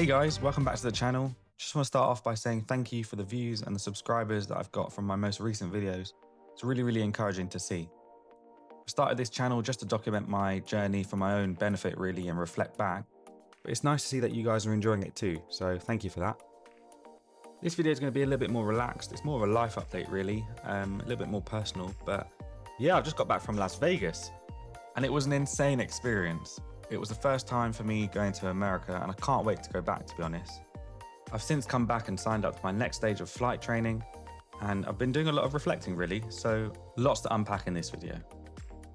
Hey guys, welcome back to the channel. Just want to start off by saying thank you for the views and the subscribers that I've got from my most recent videos. It's really encouraging to see. I started this channel just to document my journey for my own benefit really and reflect back. But it's nice to see that you guys are enjoying it too, so thank you for that. This video is going to be a little bit more relaxed. It's more of a life update really, a little bit more personal. But yeah, I've just got back from Las Vegas and it was an insane experience. It was the first time for me going to America and I can't wait to go back, to be honest. I've since come back and signed up to my next stage of flight training and I've been doing a lot of reflecting really, so lots to unpack in this video.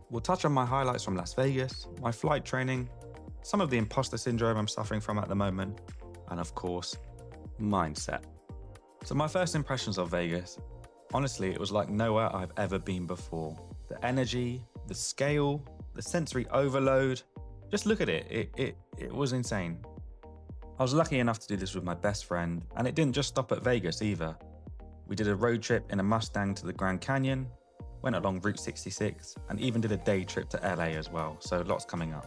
We'll touch on my highlights from Las Vegas, my flight training, some of the imposter syndrome I'm suffering from at the moment, and of course, mindset. So my first impressions of Vegas, honestly, it was like nowhere I've ever been before. The energy, the scale, the sensory overload, just look at it. It was insane. I was lucky enough to do this with my best friend, and it didn't just stop at Vegas either. We did a road trip in a Mustang to the Grand Canyon, went along Route 66, and even did a day trip to LA as well, so lots coming up.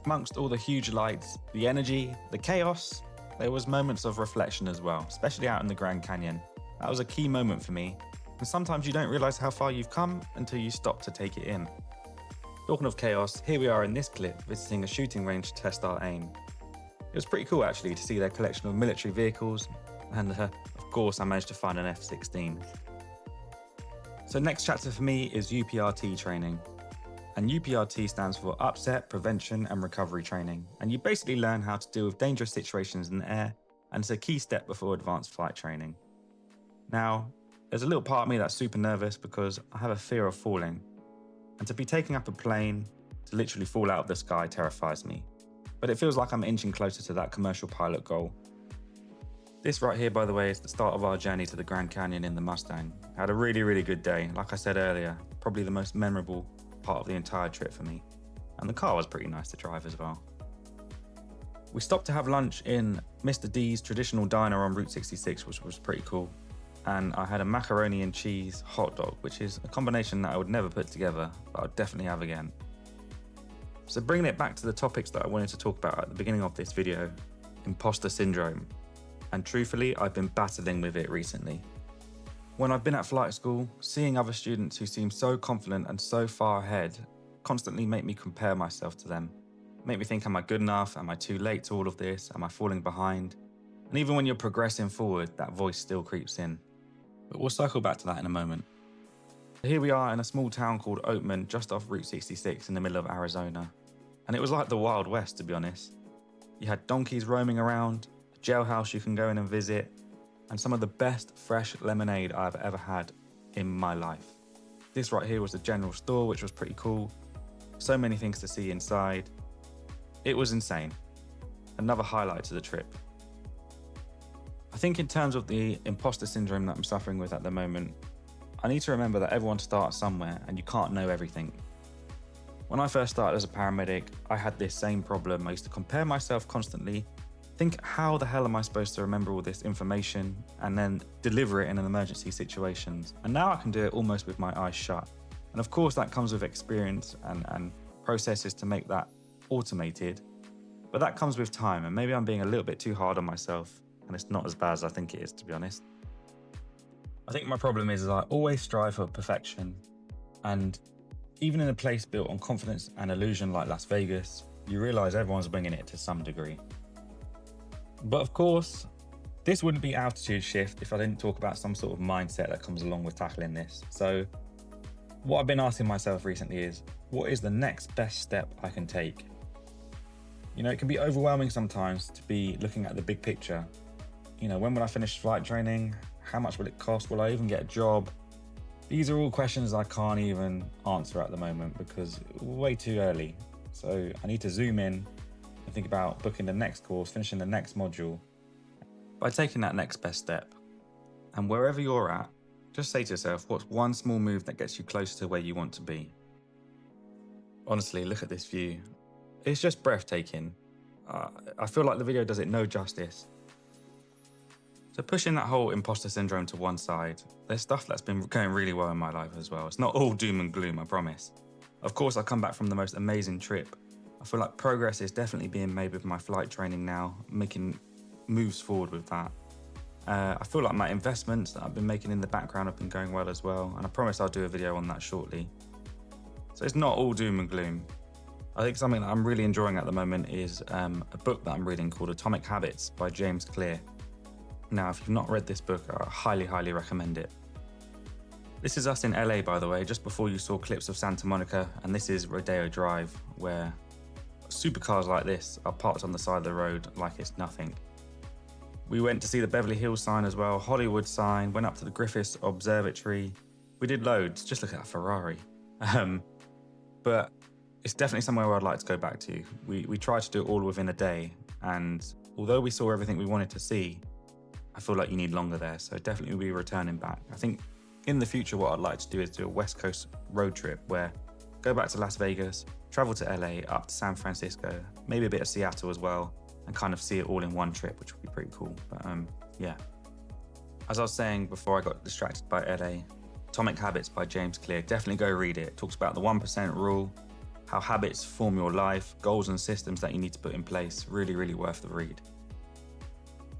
Amongst all the huge lights, the energy, the chaos, there was moments of reflection as well, especially out in the Grand Canyon. That was a key moment for me, and sometimes you don't realize how far you've come until you stop to take it in. Talking of chaos, here we are in this clip visiting a shooting range to test our aim. It was pretty cool actually to see their collection of military vehicles, and of course I managed to find an F-16. So next chapter for me is UPRT training. And UPRT stands for Upset, Prevention and Recovery Training. And you basically learn how to deal with dangerous situations in the air, and it's a key step before advanced flight training. Now, there's a little part of me that's super nervous because I have a fear of falling. And to be taking up a plane to literally fall out of the sky terrifies me. But it feels like I'm inching closer to that commercial pilot goal. This right here, by the way, is the start of our journey to the Grand Canyon in the Mustang. I had a really good day. Like I said earlier, probably the most memorable part of the entire trip for me. And the car was pretty nice to drive as well. We stopped to have lunch in Mr. D's traditional diner on Route 66, which was pretty cool. And I had a macaroni and cheese hot dog, which is a combination that I would never put together, but I'd definitely have again. So bringing it back to the topics that I wanted to talk about at the beginning of this video, imposter syndrome. And truthfully, I've been battling with it recently. When I've been at flight school, seeing other students who seem so confident and so far ahead constantly make me compare myself to them. Make me think, am I good enough? Am I too late to all of this? Am I falling behind? And even when you're progressing forward, that voice still creeps in. But we'll circle back to that in a moment. Here we are in a small town called Oatman, just off Route 66 in the middle of Arizona. And it was like the Wild West, to be honest. You had donkeys roaming around, a jailhouse you can go in and visit, and some of the best fresh lemonade I've ever had in my life. This right here was the general store, which was pretty cool. So many things to see inside. It was insane. Another highlight to the trip. I think in terms of the imposter syndrome that I'm suffering with at the moment, I need to remember that everyone starts somewhere and you can't know everything. When I first started as a paramedic, I had this same problem. I used to compare myself constantly, think how the hell am I supposed to remember all this information and then deliver it in an emergency situations. And now I can do it almost with my eyes shut. And of course that comes with experience and processes to make that automated, but that comes with time and maybe I'm being a little bit too hard on myself. And it's not as bad as I think it is, to be honest. I think my problem is I always strive for perfection. And even in a place built on confidence and illusion like Las Vegas, you realize everyone's bringing it to some degree. But of course, this wouldn't be altitude shift if I didn't talk about some sort of mindset that comes along with tackling this. So what I've been asking myself recently is, what is the next best step I can take? You know, it can be overwhelming sometimes to be looking at the big picture. You know, when will I finish flight training? How much will it cost? Will I even get a job? These are all questions I can't even answer at the moment because way too early. So I need to zoom in and think about booking the next course, finishing the next module, by taking that next best step. And wherever you're at, just say to yourself, what's one small move that gets you closer to where you want to be? Honestly, look at this view. It's just breathtaking. I feel like the video does it no justice. So pushing that whole imposter syndrome to one side, there's stuff that's been going really well in my life as well. It's not all doom and gloom, I promise. Of course, I come back from the most amazing trip, I feel like progress is definitely being made with my flight training now, making moves forward with that. I feel like my investments that I've been making in the background have been going well as well, and I promise I'll do a video on that shortly. So it's not all doom and gloom. I think something that I'm really enjoying at the moment is a book that I'm reading called Atomic Habits by James Clear. Now, if you've not read this book, I highly recommend it. This is us in LA, by the way, just before you saw clips of Santa Monica, and this is Rodeo Drive, where supercars like this are parked on the side of the road like it's nothing. We went to see the Beverly Hills sign as well, Hollywood sign, went up to the Griffith Observatory. We did loads, just look at that Ferrari. But it's definitely somewhere where I'd like to go back to. We tried to do it all within a day, and although we saw everything we wanted to see, I feel like you need longer there, so definitely we'll be returning back. I think in the future what I'd like to do is do a West Coast road trip where go back to Las Vegas, travel to LA, up to San Francisco, maybe a bit of Seattle as well, and kind of see it all in one trip, which would be pretty cool. But yeah. As I was saying before I got distracted by LA, Atomic Habits by James Clear, definitely go read it. It talks about the 1% rule, how habits form your life, goals and systems that you need to put in place. Really worth the read.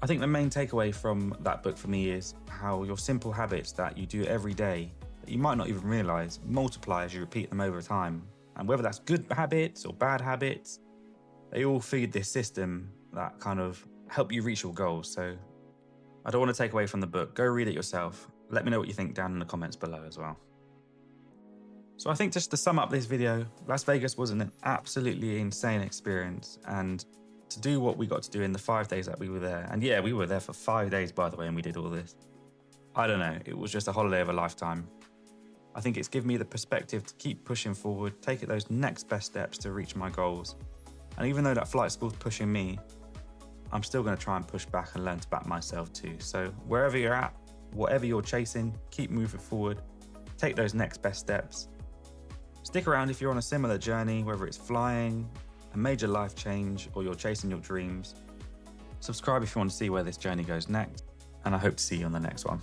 I think the main takeaway from that book for me is how your simple habits that you do every day, that you might not even realize, multiply as you repeat them over time. And whether that's good habits or bad habits, they all feed this system that kind of help you reach your goals. So I don't want to take away from the book. Go read it yourself. Let me know what you think down in the comments below as well. So I think just to sum up this video, Las Vegas was an absolutely insane experience, and to do what we got to do in the 5 days that we were there, and yeah, we were there for 5 days by the way, and we did all this. I don't know, it was just a holiday of a lifetime. I think it's given me the perspective to keep pushing forward, take those next best steps to reach my goals. And even though that flight school's pushing me, I'm still going to try and push back and learn to back myself too. So wherever you're at, whatever you're chasing, keep moving forward, take those next best steps. Stick around if you're on a similar journey, whether it's flying, a major life change, or you're chasing your dreams. Subscribe if you want to see where this journey goes next, and I hope to see you on the next one.